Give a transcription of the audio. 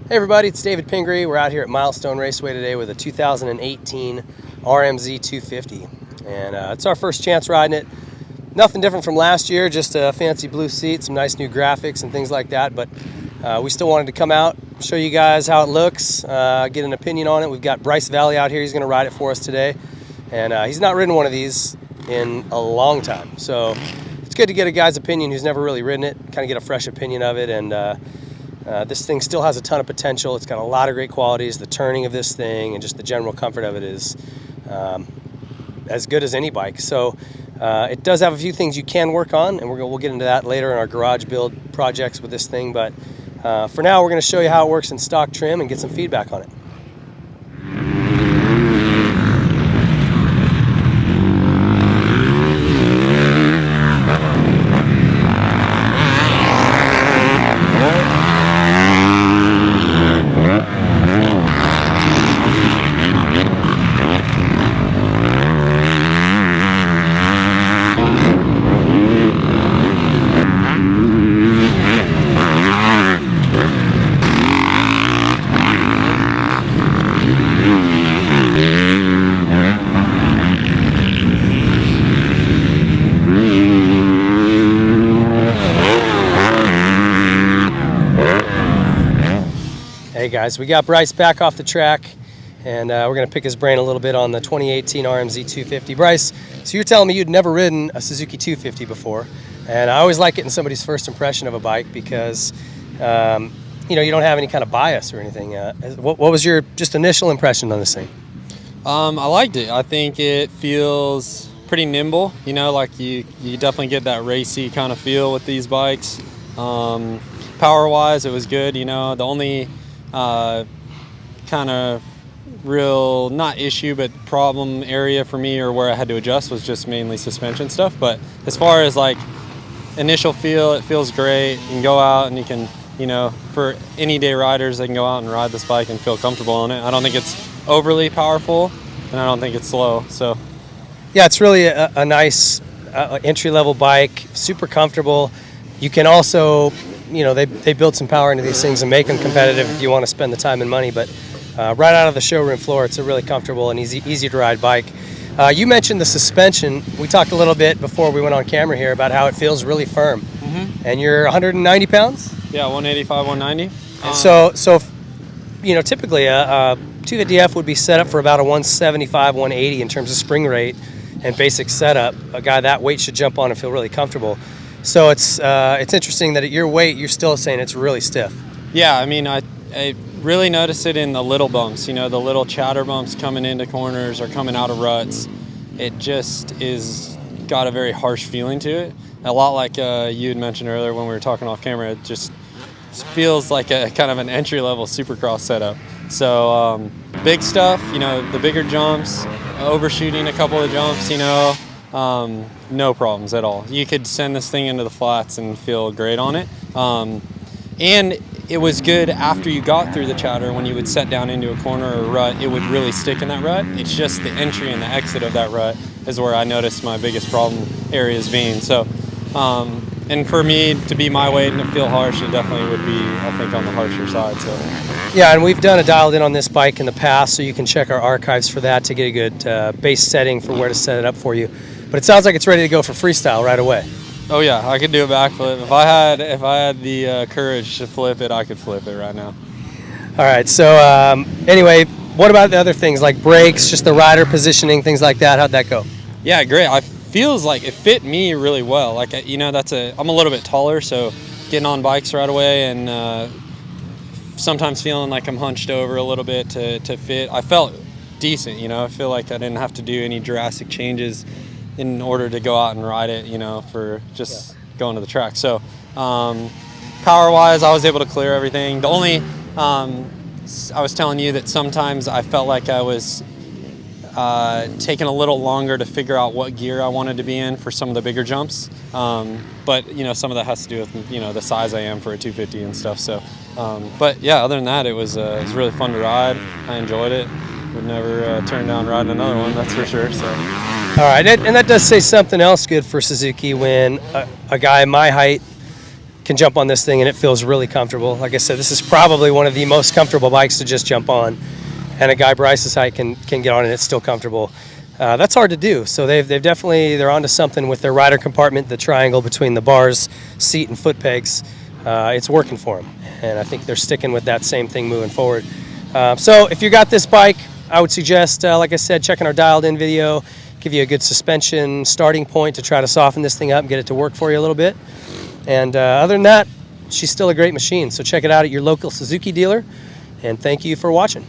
Hey everybody, it's David Pingree. We're out here at Milestone Raceway today with a 2018 RM-Z250. And it's our first chance riding it. Nothing different from last year, just a fancy blue seat, some nice new graphics and things like that. But we still wanted to come out, show you guys how it looks, get an opinion on it. We've got Bryce Vallee out here. He's going to ride it for us today. And he's not ridden one of these in a long time. So it's good to get a guy's opinion who's never really ridden it, kind of get a fresh opinion of it. And this thing still has a ton of potential. It's got a lot of great qualities. The turning of this thing and just the general comfort of it is as good as any bike. So it does have a few things you can work on, and we'll get into that later in our garage build projects with this thing. But for now, we're going to show you how it works in stock trim and get some feedback on it. Hey guys, we got Bryce back off the track, and we're going to pick his brain a little bit on the 2018 RM-Z250. Bryce, so you're telling me you'd never ridden a Suzuki 250 before, and I always like getting somebody's first impression of a bike because you know, you don't have any kind of bias or anything. What was your just initial impression on this thing? I liked it. I think it feels pretty nimble. You know, like you definitely get that racy kind of feel with these bikes. Power-wise, it was good. You know, the only kind of real, not issue, but problem area for me, or where I had to adjust, was just mainly suspension stuff. But as far as like initial feel, it feels great. You can go out and you can, you know, for any day riders, they can go out and ride this bike and feel comfortable on it. I don't think it's overly powerful, and I don't think it's slow. So yeah, it's really a nice entry-level bike, super comfortable. You can also, you know, they build some power into these things and make them competitive if you want to spend the time and money. But right out of the showroom floor, it's a really comfortable and easy to ride bike. You mentioned the suspension. We talked a little bit before we went on camera here about how it feels really firm. Mm-hmm. And you're 190 pounds? Yeah, 185, 190. And so you know, typically a 250F would be set up for about a 175, 180 in terms of spring rate and basic setup. A guy that weight should jump on and feel really comfortable. So it's interesting that at your weight, you're still saying it's really stiff. Yeah, I mean, I really notice it in the little bumps, you know, the little chatter bumps coming into corners or coming out of ruts. It just is got a very harsh feeling to it. A lot like you had mentioned earlier when we were talking off camera, it just feels like a kind of an entry-level Supercross setup. So big stuff, you know, the bigger jumps, overshooting a couple of jumps, you know, no problems at all. You could send this thing into the flats and feel great on it. And it was good after you got through the chatter. When you would set down into a corner or a rut, it would really stick in that rut. It's just the entry and the exit of that rut is where I noticed my biggest problem areas being. So, and for me to be my weight and to feel harsh, it definitely would be, I think, on the harsher side. So. Yeah, and we've done a dialed in on this bike in the past, so you can check our archives for that to get a good base setting for where to set it up for you. But it sounds like it's ready to go for freestyle right away. Oh yeah, I could do a backflip. If I had the courage to flip it, I could flip it right now. All right. So anyway, what about the other things like brakes, just the rider positioning, things like that? How'd that go? Yeah, great. I feels like it fit me really well. Like, you know, I'm a little bit taller, so getting on bikes right away and sometimes feeling like I'm hunched over a little bit to fit. I felt decent. You know, I feel like I didn't have to do any drastic changes in order to go out and ride it, you know, for just going to the track. So power-wise, I was able to clear everything. The only, I was telling you that sometimes I felt like I was taking a little longer to figure out what gear I wanted to be in for some of the bigger jumps. But, you know, some of that has to do with, you know, the size I am for a 250 and stuff. So, but yeah, other than that, it was really fun to ride. I enjoyed it. Would never turn down riding another one, that's for sure. So. All right, and that does say something else good for Suzuki when a guy my height can jump on this thing and it feels really comfortable. Like I said, this is probably one of the most comfortable bikes to just jump on, and a guy Bryce's height can get on it and it's still comfortable. That's hard to do. So they're onto something with their rider compartment, the triangle between the bars, seat, and foot pegs. It's working for them, and I think they're sticking with that same thing moving forward. So if you got this bike, I would suggest, like I said, checking our dialed in video, give you a good suspension starting point to try to soften this thing up and get it to work for you a little bit. And other than that, she's still a great machine. So check it out at your local Suzuki dealer, and thank you for watching.